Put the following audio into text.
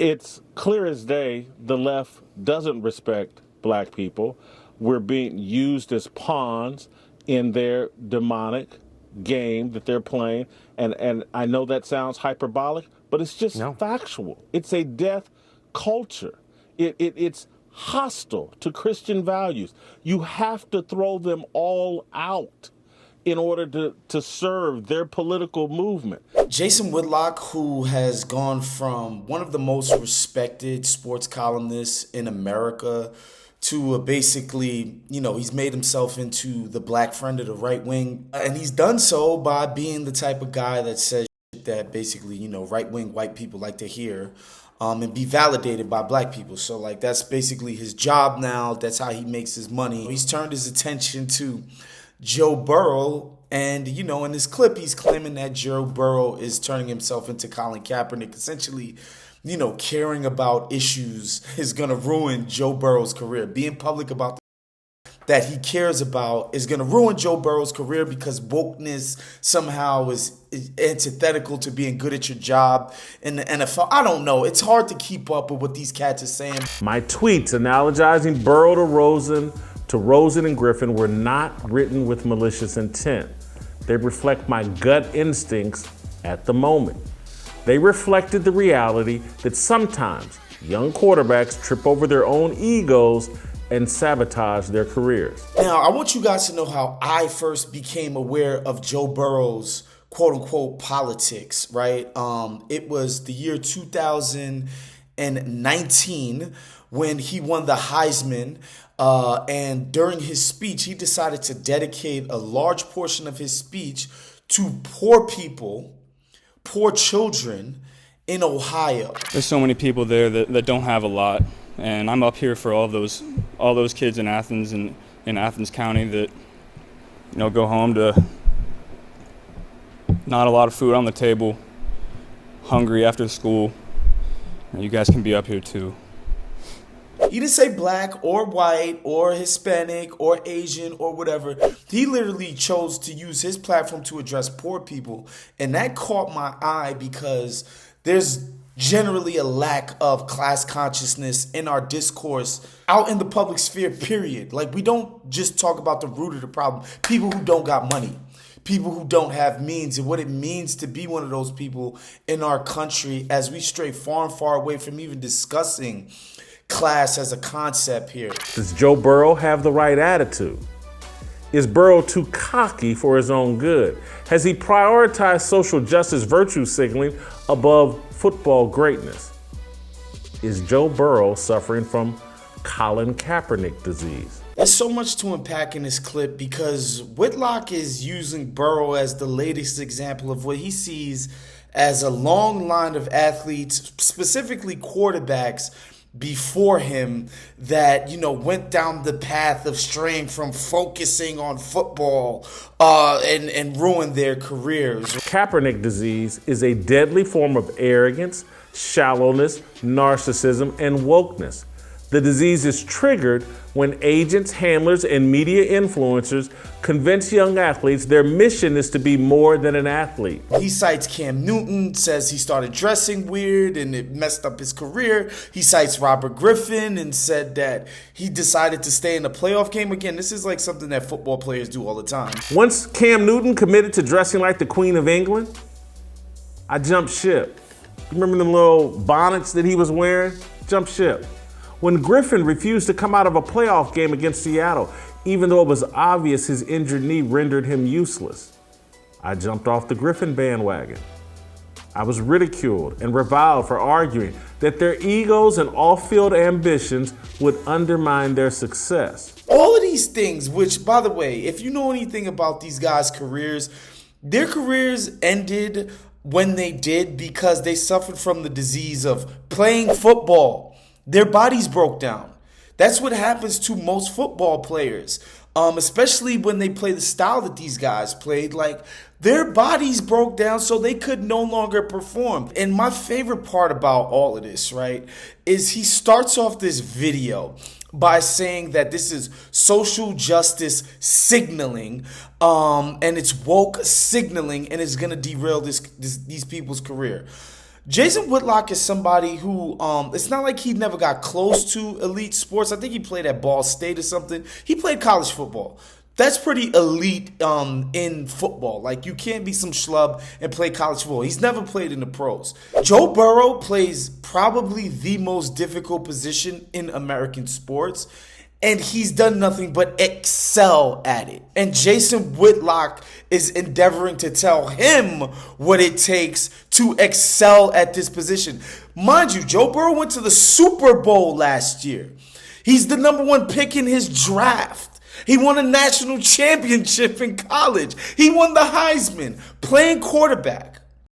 It's clear as day the left doesn't respect black people. We're being used as pawns in their demonic game that they're playing. And I know that sounds hyperbolic, but it's just factual. It's a death culture. It's hostile to Christian values. You have to throw them all out in order to serve their political movement. Jason Whitlock, who has gone from one of the most respected sports columnists in America to basically, he's made himself into the black friend of the right wing. And he's done so by being the type of guy that says that basically, right wing white people like to hear and be validated by black people. So that's basically his job now. That's how he makes his money. He's turned his attention to Joe Burrow. And, in this clip, he's claiming that Joe Burrow is turning himself into Colin Kaepernick. Essentially, caring about issues is going to ruin Joe Burrow's career. Being public about that he cares about is going to ruin Joe Burrow's career because wokeness somehow is antithetical to being good at your job in the NFL. I don't know. It's hard to keep up with what these cats are saying. My tweets analogizing Burrow to Rosen and Griffin were not written with malicious intent. They reflect my gut instincts at the moment. They reflected the reality that sometimes young quarterbacks trip over their own egos and sabotage their careers. Now, I want you guys to know how I first became aware of Joe Burrow's quote-unquote politics, right? It was the year 2019 when he won the Heisman. And during his speech, he decided to dedicate a large portion of his speech to poor people, poor children in Ohio. There's so many people there that don't have a lot. And I'm up here for all those kids in Athens and in Athens County that, go home to not a lot of food on the table, hungry after school. And you guys can be up here too. He didn't say black or white or Hispanic or Asian or whatever. He literally chose to use his platform to address poor people. And that caught my eye because there's generally a lack of class consciousness in our discourse out in the public sphere, period. We don't just talk about the root of the problem. People who don't got money. People who don't have means and what it means to be one of those people in our country as we stray far and far away from even discussing class as a concept here. Does Joe Burrow have the right attitude? Is Burrow too cocky for his own good? Has he prioritized social justice virtue signaling above football greatness? Is Joe Burrow suffering from Colin Kaepernick disease? There's so much to unpack in this clip because Whitlock is using Burrow as the latest example of what he sees as a long line of athletes, specifically quarterbacks, before him that, went down the path of straying from focusing on football and ruined their careers. Kaepernick disease is a deadly form of arrogance, shallowness, narcissism, and wokeness. The disease is triggered when agents, handlers, and media influencers convince young athletes their mission is to be more than an athlete. He cites Cam Newton, says he started dressing weird and it messed up his career. He cites Robert Griffin and said that he decided to stay in the playoff game. Again, this is something that football players do all the time. Once Cam Newton committed to dressing like the Queen of England, I jumped ship. Remember them little bonnets that he was wearing? Jumped ship. When Griffin refused to come out of a playoff game against Seattle, even though it was obvious his injured knee rendered him useless, I jumped off the Griffin bandwagon. I was ridiculed and reviled for arguing that their egos and off-field ambitions would undermine their success. All of these things, which, by the way, if you know anything about these guys' careers, their careers ended when they did because they suffered from the disease of playing football. Their bodies broke down. That's what happens to most football players, especially when they play the style that these guys played. Their bodies broke down so they could no longer perform. And my favorite part about all of this, right, is he starts off this video by saying that this is social justice signaling, and it's woke signaling, and it's going to derail these people's career. Jason Whitlock is somebody who, it's not like he never got close to elite sports. I think he played at Ball State or something. He played college football. That's pretty elite in football. Like, you can't be some schlub and play college football. He's never played in the pros. Joe Burrow plays probably the most difficult position in American sports, and he's done nothing but excel at it. And Jason Whitlock is endeavoring to tell him what it takes to excel at this position. Mind you, Joe Burrow went to the Super Bowl last year. He's the number one pick in his draft. He won a national championship in college. He won the Heisman playing quarterback.